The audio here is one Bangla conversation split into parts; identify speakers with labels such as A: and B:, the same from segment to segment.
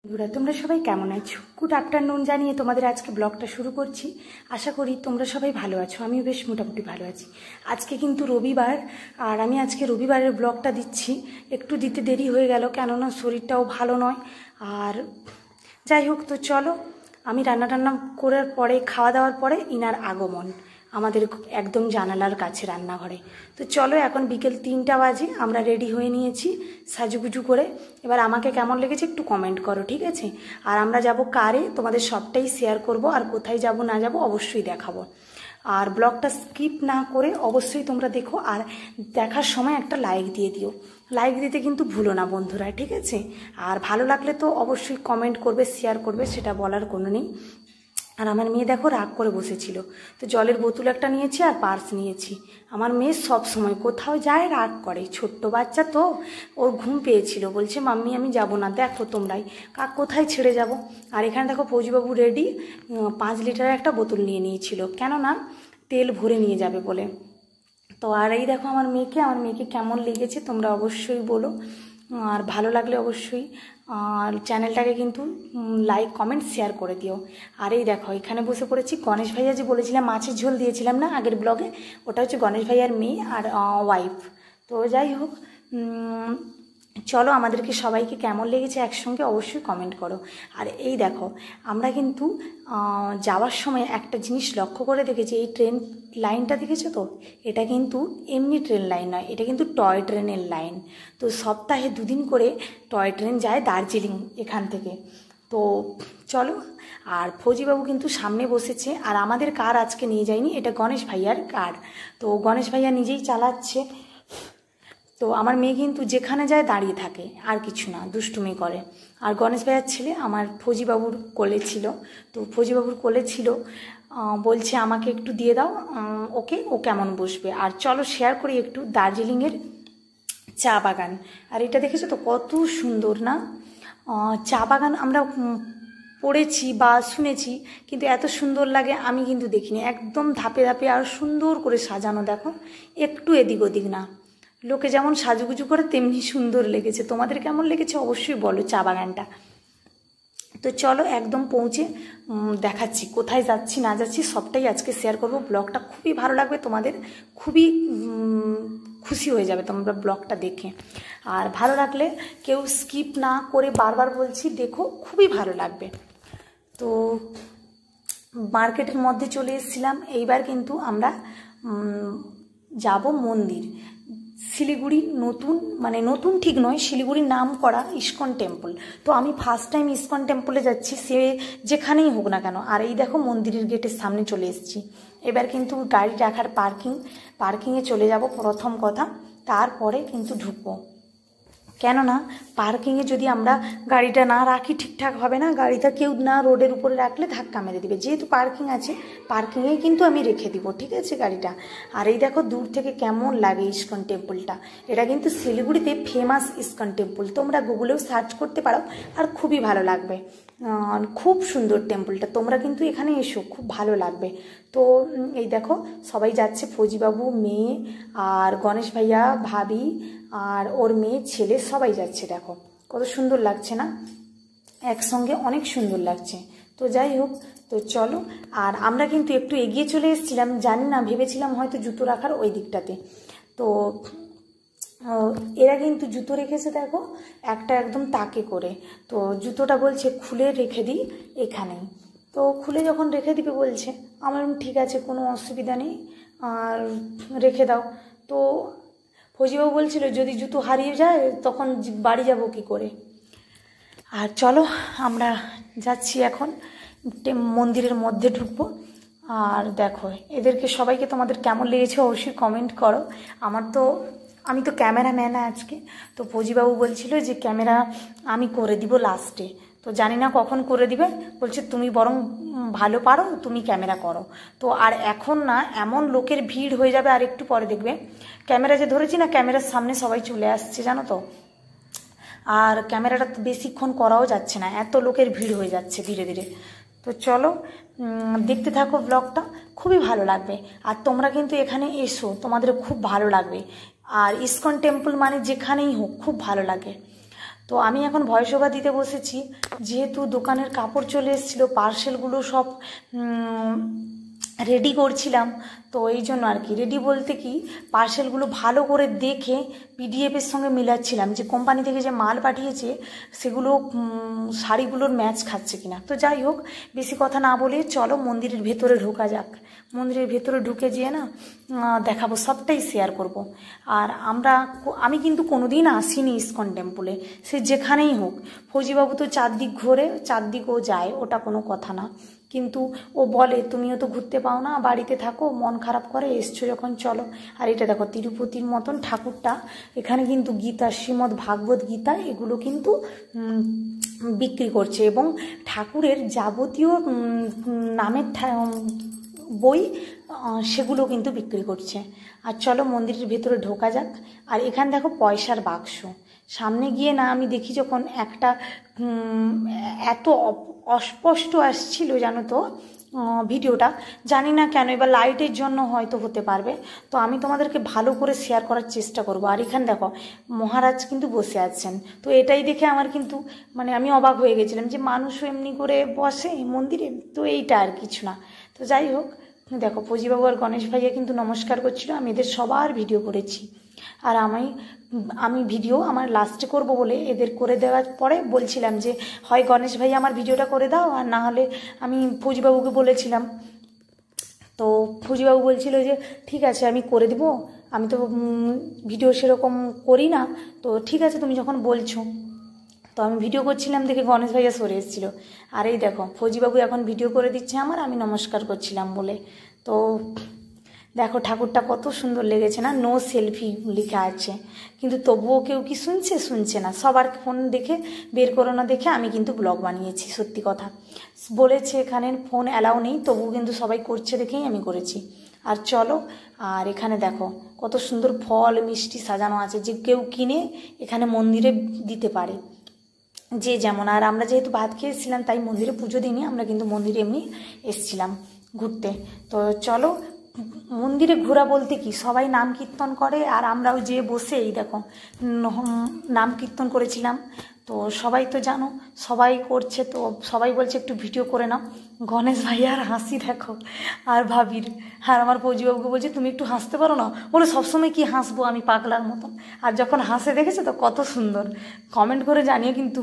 A: বন্ধুরা তোমরা সবাই কেমন আছো? গুড আফটারনুন জানিয়ে তোমাদের আজকে ব্লগটা শুরু করছি। আশা করি তোমরা সবাই ভালো আছো, আমিও বেশ মোটামুটি ভালো আছি। আজকে কিন্তু রবিবার, আর আমি আজকে রবিবারের ব্লগটা দিচ্ছি। একটু দিতে দেরি হয়ে গেল, কেননা শরীরটাও ভালো নয়। আর যাই হোক, তো চলো, আমি রান্না করার পরে, খাওয়া দাওয়ার পরে ইনার আগমন আমাদের একদম জানালার কাছে রান্নাঘরে। তো চলো, এখন বিকেল 3টা বাজে, আমরা রেডি হয়ে নিয়েছি সাজুগুজু করে। এবার আমাকে কেমন লেগেছে একটু কমেন্ট করো, ঠিক আছে? আর আমরা যাব কারে, তোমাদের সবটাই শেয়ার করব, আর কোথায় যাব না যাব অবশ্যই দেখাবো। আর ব্লগটা স্কিপ না করে অবশ্যই তোমরা দেখো, আর দেখার সময় একটা লাইক দিয়ে দিও। লাইক দিতে কিন্তু ভুলো না বন্ধুরা, ঠিক আছে? আর ভালো লাগলে তো অবশ্যই কমেন্ট করবে, শেয়ার করবে, সেটা বলার কোনো নেই। আর আমার মেয়ে দেখো রাগ করে বসেছিল, তো জলের বোতল একটা নিয়েছি আর পার্স নিয়েছি। আমার মেয়ে সব সময় কোথাও যায় রাগ করে, ছোট্ট বাচ্চা তো, ওর ঘুম পেয়েছিল, বলছে মাম্মি আমি যাব না, দেখো তোমরাই কোথায় ছেড়ে যাব। আর এখানে দেখো ফৌজিবাবু রেডি, 5 লিটারের একটা বোতল নিয়ে নিয়েছিল, কেননা তেল ভরে নিয়ে যাবে বলে। তো আর এই দেখো আমার মেয়েকে কেমন লেগেছে তোমরা অবশ্যই বলো, আর ভালো লাগলে অবশ্যই আর চ্যানেলটাকে কিন্তু লাইক কমেন্ট শেয়ার করে দিও। আর এই দেখো এখানে বসে পড়েছি, গণেশ ভাইয়া যে বলেছিলাম মাছের ঝোল দিয়েছিলাম না আগের ব্লগে, ওটা হচ্ছে গণেশ ভাইয়ার মেয়ে আর ওয়াইফ। তো যাই হোক, চলো, আমাদেরকে সবাইকে কেমন লেগেছে একসঙ্গে অবশ্যই কমেন্ট করো। আর এই দেখো, আমরা কিন্তু যাওয়ার সময় একটা জিনিস লক্ষ্য করে দেখেছি, এই ট্রেন লাইনটা দেখেছো তো, এটা কিন্তু এমনি ট্রেন লাইন নয়, এটা কিন্তু টয় ট্রেনের লাইন। তো সপ্তাহে 2 দিন করে টয় ট্রেন যায় দার্জিলিং এখান থেকে। তো চলো, আর ফৌজিবাবু কিন্তু সামনে বসেছে, আর আমাদের কার আজকে নিয়ে যায়নি, এটা গণেশ ভাইয়ার কার। তো গণেশ ভাইয়া নিজেই চালাচ্ছে। তো আমার মেয়ে কিন্তু যেখানে যায় দাঁড়িয়ে থাকে, আর কিছু না, দুষ্টুমি করে। আর গণেশ ভাইয়ার ছেলে আমার ফৌজিবাবুর কোলে ছিল, তো ফৌজিবাবুর কোলে ছিল, বলছে আমাকে একটু দিয়ে দাও ওকে, ও কেমন বসবে। আর চলো শেয়ার করি একটু দার্জিলিংয়ের চা বাগান। আর এটা দেখেছো তো কত সুন্দর না, চা বাগান আমরা পড়েছি বা শুনেছি, কিন্তু এত সুন্দর লাগে আমি কিন্তু দেখিনি। একদম ধাপে ধাপে আর সুন্দর করে সাজানো, দেখো একটু এদিক ওদিক না, লোকে যেমন সাজুগুজু করে তেমনি সুন্দর লেগেছে। তোমাদের কেমন লেগেছে অবশ্যই বলো চা বাগানটা। তো চলো একদম পৌঁছে দেখাচ্ছি কোথায় যাচ্ছি না যাচ্ছি, সবটাই আজকে শেয়ার করব। ব্লগটা খুবই ভালো লাগবে তোমাদের, খুবই খুশি হয়ে যাবে তোমরা ব্লগটা দেখে। আর ভালো লাগলে কেউ স্কিপ না করে, বারবার বলছি দেখো, খুবই ভালো লাগবে। তো মার্কেটের মধ্যে চলে এসেছিলাম, এইবার কিন্তু আমরা যাব মন্দির, শিলিগুড়ি নতুন, মানে নতুন ঠিক নয়, শিলিগুড়ির নাম করা ইস্কন টেম্পল। তো আমি ফার্স্ট টাইম ইস্কন টেম্পলে যাচ্ছি, সে যেখানেই হোক না কেন। আর এই দেখো মন্দিরের গেটের সামনে চলে এসেছি। এবার কিন্তু গাড়ি রাখার পার্কিংয়ে চলে যাব প্রথম কথা, তারপরে কিন্তু ঢুকবো। কেননা পার্কিংয়ে যদি আমরা গাড়িটা না রাখি ঠিকঠাক হবে না, গাড়িটা কেউ না রোডের উপরে রাখলে ধাক্কা মেরে দেবে। যেহেতু পার্কিং আছে, পার্কিংয়েই কিন্তু আমি রেখে দিব, ঠিক আছে গাড়িটা। আর এই দেখো দূর থেকে কেমন লাগে ইস্কন টেম্পলটা। এটা কিন্তু শিলিগুড়িতে ফেমাস ইস্কন টেম্পল, তোমরা গুগলেও সার্চ করতে পারো, আর খুবই ভালো লাগবে। খুব সুন্দর টেম্পলটা, তোমরা কিন্তু এখানে এসো, খুব ভালো লাগবে। তো এই দেখো সবাই যাচ্ছে, ফৌজিবাবু, মেয়ে, আর গণেশ ভাইয়া, ভাবি, আর ওর মেয়ে, ছেলে, সবাই যাচ্ছে। দেখো কত সুন্দর লাগছে না, একসঙ্গে অনেক সুন্দর লাগছে। তো যাই হোক, তো চলো। আর আমরা কিন্তু একটু এগিয়ে চলে এসেছিলাম, জানি না, ভেবেছিলাম হয়তো জুতো রাখার ওই দিকটাতে। তো এরা কিন্তু জুতো রেখেছে, দেখো একটা একদম তাকে করে। তো জুতোটা বলছে খুলে রেখে দিই এখানেই। তো খুলে যখন রেখে দিবে বলছে, আমার ঠিক আছে, কোনো অসুবিধা নেই, আর রেখে দাও। তো ফৌজিবাবু বলছিল যদি জুতো হারিয়ে যায় তখন বাড়ি যাব কি করে। আর চলো আমরা যাচ্ছি এখন, মন্দিরের মধ্যে ঢুকবো। আর দেখো এদেরকে সবাইকে তোমাদের কেমন লেগেছে অবশ্যই কমেন্ট করো। আমি তো ক্যামেরাম্যান আজকে, তো ফৌজিবাবু বলছিল যে ক্যামেরা আমি করে দিব লাস্টে। তো জানি না কখন করে দিবে, বলছে তুমি বরং ভালো পারো, তুমি ক্যামেরা করো। তো আর এখন না এমন লোকের ভিড় হয়ে যাবে, আর একটু পরে দেখবে ক্যামেরা যে ধরেছি না, ক্যামেরার সামনে সবাই চলে আসছে জানো তো। আর ক্যামেরাটা বেশিক্ষণ করাও যাচ্ছে না, এত লোকের ভিড় হয়ে যাচ্ছে ধীরে ধীরে। তো চলো দেখতে থাকো ব্লগটা, খুবই ভালো লাগবে। আর তোমরা কিন্তু এখানে এসো, তোমাদের খুব ভালো লাগবে। আর ইস্কন টেম্পল মানে যেখানেই হোক খুব ভালো লাগে। তো আমি এখন ভয়েস ওভার দিতে বসেছি, যেহেতু দোকানের কাপড় চলে এসেছিলো, পার্সেলগুলো সব রেডি করছিলাম। তো এই জন্য আর কি, রেডি বলতে কি, পার্সেলগুলো ভালো করে দেখে পিডিএফের সঙ্গে মিলাচ্ছিলাম যে কোম্পানি থেকে যে মাল পাঠিয়েছে সেগুলো শাড়িগুলোর ম্যাচ খাচ্ছে কিনা। তো যাই হোক, বেশি কথা না বলে চলো মন্দিরের ভেতরে ঢোকা যাক। মন্দিরের ভেতরে ঢুকে যেয়ে না দেখাবো, সবটাই শেয়ার করব। আর আমি কিন্তু কোনোদিন আসিনি ইস্কন টেম্পলে, সে যেখানেই হোক। ফৌজিবাবু তো চারদিক ঘোরে, চারদিকও যায়, ওটা কোনো কথা না, কিন্তু ও বলে তুমিও তো ঘুরতে পাও না, বাড়িতে থাকো, মন খারাপ করে, এসছো যখন চলো। আর এটা দেখো তিরুপতির মতন ঠাকুরটা, এখানে কিন্তু গীতা, শ্রীমদ্ ভাগবত গীতা, এগুলো কিন্তু বিক্রি করছে, এবং ঠাকুরের যাবতীয় নামের বই সেগুলো কিন্তু বিক্রি করছে। আর চলো মন্দিরের ভেতরে ঢোকা যাক। আর এখানে দেখো পয়সার বাক্স, সামনে গিয়ে না আমি দেখি যখন একটা এত অস্পষ্ট আসছিল জানো তো ভিডিওটা, জানি না কেন, এবার লাইটের জন্য হয়তো হতে পারবে। তো আমি তোমাদেরকে ভালো করে শেয়ার করার চেষ্টা করব। আর এখানে দেখো মহারাজ কিন্তু বসে আছেন। তো এটাই দেখে আমার কিন্তু মানে আমি অবাক হয়ে গেছিলাম যে মানুষও এমনি করে বসে মন্দিরে, তো এইটা আর কিছু না। তো যাই হোক, দেখো ফৌজিবাবু আর গণেশ ভাইয়া কিন্তু নমস্কার করছিল, আমি এদের সবার ভিডিও করেছি। আর আমি ভিডিও আমার লাস্টে করব বলে এদের করে দেওয়ার পরে বলছিলাম যে হয় গণেশ ভাই আমার ভিডিওটা করে দাও, আর না হলে আমি ফৌজিবাবুকে বলেছিলাম। তো ফৌজিবাবু বলছিল যে ঠিক আছে আমি করে দিব, আমি তো ভিডিও সেরকম করি না, তো ঠিক আছে তুমি যখন বলছো। তো আমি ভিডিও করছিলাম দেখে গণেশ ভাইয়া সরে এসেছিলো। আর এই দেখো ফৌজিবাবু এখন ভিডিও করে দিচ্ছে আমার, আমি নমস্কার করছিলাম বলে। তো দেখো ঠাকুরটা কত সুন্দর লেগেছে না, নো সেলফি লেখা আছে, কিন্তু তবুও কেউ কি শুনছে না। সবার ফোন দেখে বের করো না দেখে আমি কিন্তু ব্লগ বানিয়েছি। সত্যি কথা বলেছে এখানে ফোন অ্যালাউ নেই, তবুও কিন্তু সবাই করছে দেখেই আমি করেছি। আর চলো, আর এখানে দেখো কত সুন্দর ফল মিষ্টি সাজানো আছে, যে কেউ কিনে এখানে মন্দিরে দিতে পারে যে যেমন। আর আমরা যেহেতু ভাত খেয়েছিলাম তাই মন্দিরে পুজো দিইনি, আমরা কিন্তু মন্দিরে এমনি এসেছিলাম ঘুরতে। তো চলো, মন্দিরে ঘোরা বলতে কি, সবাই নাম কীর্তন করে আর আমরাও যেয়ে বসে এই দেখো নাম কীর্তন করেছিলাম। তো সবাই তো জানো, সবাই করছে, তো সবাই বলছে একটু ভিডিও করে নাও। গণেশ ভাইয়ার হাসি দেখো, আর ভাবির, আর আমার ফৌজিবাবুকে বলছে তুমি একটু হাসতে পারো না, বলে সবসময় কি হাসবো আমি পাগলার মতন। আর যখন হাসে দেখেছে তো কত সুন্দর, কমেন্ট করে জানিও কিন্তু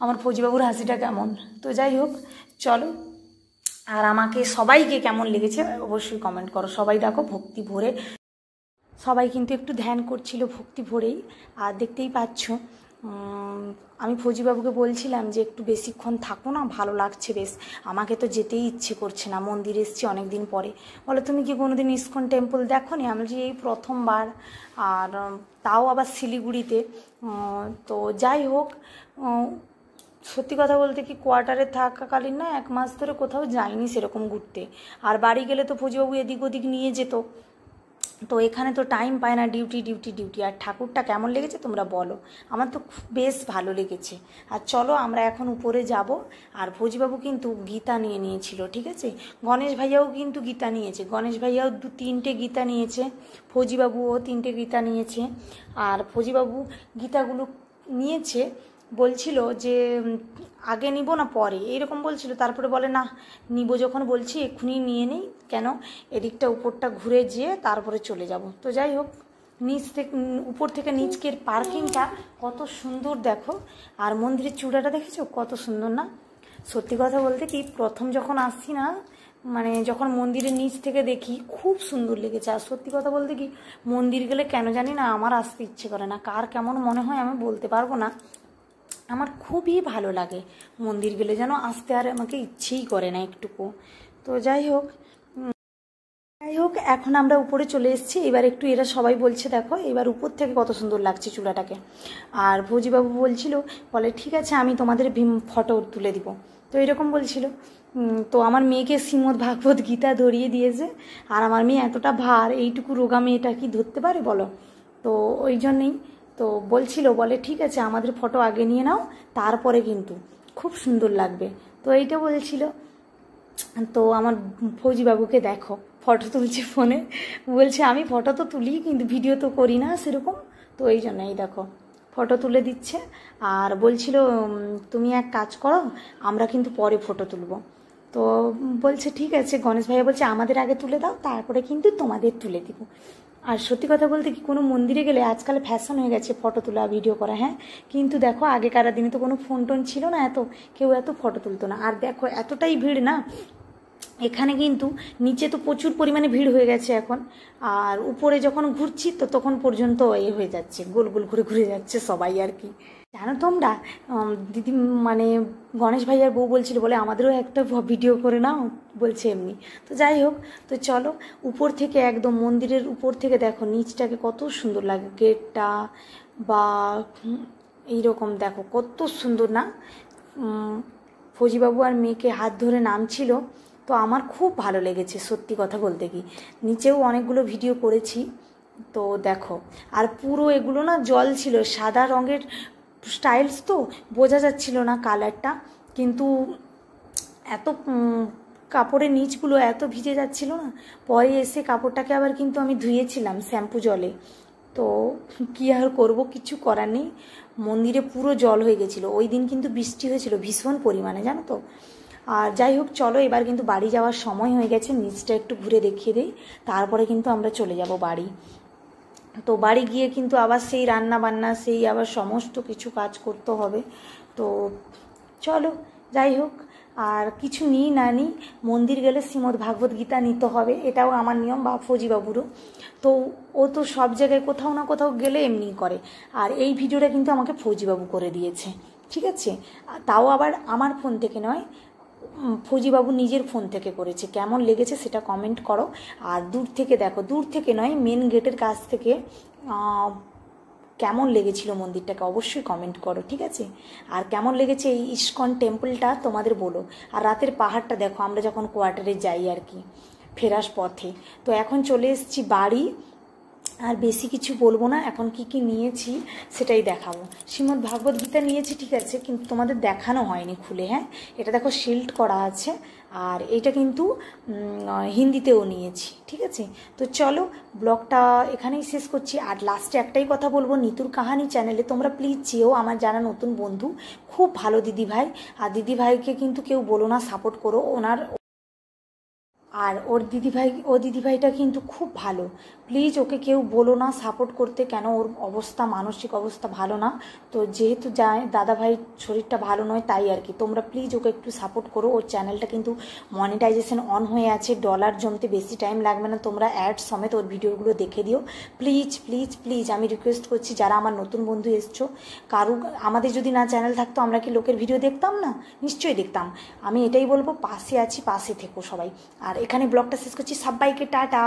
A: আমার ফৌজিবাবুর হাসিটা কেমন। তো যাই হোক চলো, আর আমাকে সবাইকে কেমন লেগেছে অবশ্যই কমেন্ট করো। সবাই দেখো ভক্তি ভরে, সবাই কিন্তু একটু ধ্যান করছিল ভক্তি ভরেই। আর দেখতেই পাচ্ছ আমি ফৌজিবাবুকে বলছিলাম যে একটু বেশিক্ষণ থাকো না, ভালো লাগছে বেশ, আমাকে তো যেতেই ইচ্ছে করছে না, মন্দিরে এসেছি অনেক দিন পরে। বলে তুমি কি কোনোদিন ইস্কন টেম্পল দেখো নি? আমি যে এই প্রথমবার, আর তাও আবার শিলিগুড়িতে। তো যাই হোক, সত্যি কথা বলতে কি কোয়ার্টারে থাকাকালীন না 1 মাস ধরে কোথাও যাইনি সেরকম ঘুরতে। আর বাড়ি গেলে তো ফৌজিবাবু এদিক ওদিক নিয়ে যেত, তো এখানে তো টাইম পায় না, ডিউটি ডিউটি ডিউটি। আর ঠাকুরটা কেমন লেগেছে তোমরা বলো, আমার তো বেশ ভালো লেগেছে। আর চলো আমরা এখন উপরে যাব। আর ফৌজিবাবু কিন্তু গীতা নিয়ে নিয়েছিল, ঠিক আছে, গণেশ ভাইয়াও কিন্তু গীতা নিয়েছে, গণেশ ভাইয়াও 2-3টে গীতা নিয়েছে, ফৌজিবাবুও 3টে গীতা নিয়েছে। আর ফৌজিবাবু গীতাগুলো নিয়েছে, বলছিল যে আগে নিব না পরে, এইরকম বলছিল। তারপরে বলে না, নিব যখন বলছি এক্ষুনি নিয়ে নিই, কেন এদিকটা উপরটা ঘুরে যেয়ে তারপরে চলে যাব। তো যাই হোক, নিচ থেকে উপর থেকে নিচকের পার্কিংটা কত সুন্দর দেখো। আর মন্দিরের চূড়াটা দেখেছো কত সুন্দর না? সত্যি কথা বলতে কি, প্রথম যখন আসছি না, মানে যখন মন্দিরের নিচ থেকে দেখি খুব সুন্দর লেগেছে। আর সত্যি কথা বলতে কি, মন্দির গেলে কেন জানি না আমার আসতে ইচ্ছে করে না, কার কেমন মনে হয় আমি বলতে পারবো না, আমার খুবই ভালো লাগে মন্দির গেলে, যেন আসতে আর আমাকে ইচ্ছেই করে না একটুকু। তো যাই হোক, এখন আমরা উপরে চলে এসেছি। এবার একটু এরা সবাই বলছে দেখো এবার উপর থেকে কত সুন্দর লাগছে চূড়াটাকে। আর ফৌজিবাবু বলছিল, বলে ঠিক আছে আমি তোমাদের ফটো তুলে দিব, তো এরকম বলছিল। তো আমার মেয়েকে শ্রীমদ্ ভাগবত গীতা ধরিয়ে দিয়েছে, আর আমার মেয়ে এতটা ভার, এইটুকু রোগা মেয়েটা কি ধরতে পারে বলো? তো ওই জন্যেই তো বলছিল, বলে ঠিক আছে আমাদের ফটো আগে নিয়ে নাও, তারপরে কিন্তু খুব সুন্দর লাগবে। তো এইটা বলছিল। তো আমার ফৌজিবাবুকে দেখো ফটো তুলছে ফোনে, বলছে আমি ফটো তো তুলি কিন্তু ভিডিও তো করি না সেরকম। তো এই জন্য এই দেখো ফটো তুলে দিচ্ছে আর বলছিল তুমি এক কাজ করো, আমরা কিন্তু পরে ফটো তুলব। তো বলছে ঠিক আছে, গণেশ ভাইয়া বলছে আমাদের আগে তুলে দাও, তারপরে কিন্তু তোমাদের তুলে দিব। আর সত্যি কথা বলতে কি, কোনো মন্দিরে গেলে আজকাল ফ্যাশন হয়ে গেছে ফটো তোলা ভিডিও করা, হ্যাঁ, কিন্তু দেখো আগেকার দিনে তো কোনো ফোন টোন ছিল না, কেউ এত ফটো তুলতো না। আর দেখো এতটাই ভিড় না এখানে, কিন্তু নিচে তো প্রচুর পরিমাণে ভিড় হয়ে গেছে এখন, আর উপরে যখন ঘুরছি তো তখন পর্যন্ত হয়ে যাচ্ছে, গোল গোল ঘুরে ঘুরে যাচ্ছে সবাই আর কি। জানো তোমরা, দিদি মানে গণেশ ভাইয়ার বউ বলছিল বলে আমাদেরও একটা ভিডিও করে নাও, বলছে এমনি। তো যাই হোক, তো চলো উপর থেকে একদম মন্দিরের উপর থেকে দেখো নিচটাকে কত সুন্দর লাগে, গেটটা বা এইরকম দেখো কত সুন্দর না। ফৌজিবাবু আর মেয়েকে হাত ধরে নামছিল, তো আমার খুব ভালো লেগেছে সত্যি কথা বলতে কি। নিচেও অনেকগুলো ভিডিও করেছি, তো দেখো। আর পুরো এগুলো না জল ছিল, সাদা রঙের স্টাইলস তো বোঝা যাচ্ছিল না কালারটা, কিন্তু এত কাপড়ের নিচগুলো এত ভিজে যাচ্ছিল না, পরে এসে কাপড়টাকে আবার কিন্তু আমি ধুয়েছিলাম শ্যাম্পু জলে। তো কী আর করবো, কিছু করার নেই, মন্দিরে পুরো জল হয়ে গেছিলো। ওই দিন কিন্তু বৃষ্টি হয়েছিল ভীষণ পরিমাণে, জানো তো। আর যাই হোক চলো, এবার কিন্তু বাড়ি যাওয়ার সময় হয়ে গেছে, নিচটা একটু ঘুরে দেখিয়ে দিই, তারপরে কিন্তু আমরা চলে যাব বাড়ি। তো বাড়ি গিয়ে কিন্তু আবার সেই রান্না বান্না, সেই আবার সমস্ত কিছু কাজ করতে হবে। তো চলো যাই হোক, আর কিছু নিই না নিই, মন্দির গেলে শ্রীমদ্ ভাগবত গীতা নিতে হবে, এটাও আমার নিয়ম, বা ফৌজিবাবুরও। তো ও তো সব জায়গায় কোথাও না কোথাও গেলে এমনিই করে, আর এই ভিডিওটা কিন্তু আমাকে ফৌজিবাবু করে দিয়েছে, ঠিক আছে। তাও আবার আমার ফোন থেকে নয়, ফৌজিবাবু নিজের ফোন থেকে করেছে। কেমন লেগেছে সেটা কমেন্ট করো। আর দূর থেকে দেখো, দূর থেকে নয়, মেন গেটের কাছ থেকে কেমন লেগেছিল মন্দিরটাকে অবশ্যই কমেন্ট করো, ঠিক আছে। আর কেমন লেগেছে এই ইস্কন টেম্পলটা তোমাদের বলো। আর রাতের পাহাড়টা দেখো, আমরা যখন কোয়ার্টারে যাই আর কি ফেরার পথে। তো এখন চলে এসেছি বাড়ি, আর বেশি কিছু বলবো না, এখন কি কি নিয়েছি সেটাই দেখাবো। শ্রীমদ্ ভাগবত গীতা নিয়েছি ঠিক আছে, কিন্তু তোমাদের দেখানো হয়নি খুলে, হ্যাঁ। এটা দেখো শিল্ড করা আছে, আর এইটা কিন্তু হিন্দিতেও নিয়েছি, ঠিক আছে। তো চলো ব্লগটা এখানেই শেষ করছি। আর লাস্টে একটাই কথা বলবো, নিতুর কাহানি চ্যানেলে তোমরা প্লিজ যেও, আমার যারা নতুন বন্ধু, খুব ভালো দিদিভাই। আর দিদিভাইকে কিন্তু কেউ বলো না, সাপোর্ট করো ওনার। আর ও দিদিভাইটা কিন্তু খুব ভালো, প্লিজ ওকে কেউ বলো না সাপোর্ট করতে, কেন ওর অবস্থা, মানসিক অবস্থা ভালো না। তো যেহেতু দাদাভাইয়ের শরীরটা ভালো নয় তাই আর কি, তোমরা প্লিজ ওকে একটু সাপোর্ট করো। ওর চ্যানেলটা কিন্তু মনিটাইজেশন অন হয়ে আছে, ডলার জমতে বেশি টাইম লাগবে না, তোমরা অ্যাড সমেত ওর ভিডিওগুলো দেখে দিও প্লিজ প্লিজ প্লিজ। আমি রিকোয়েস্ট করছি, যারা আমার নতুন বন্ধু এসছো, আমাদের যদি না চ্যানেল থাকতো আমরা কি লোকের ভিডিও দেখতাম না? নিশ্চয়ই দেখতাম। আমি এটাই বলবো, পাশে আছি, পাশে থেকো সবাই। আর এখানে ব্লগটা শেষ করছি, সবাইকে টাটা।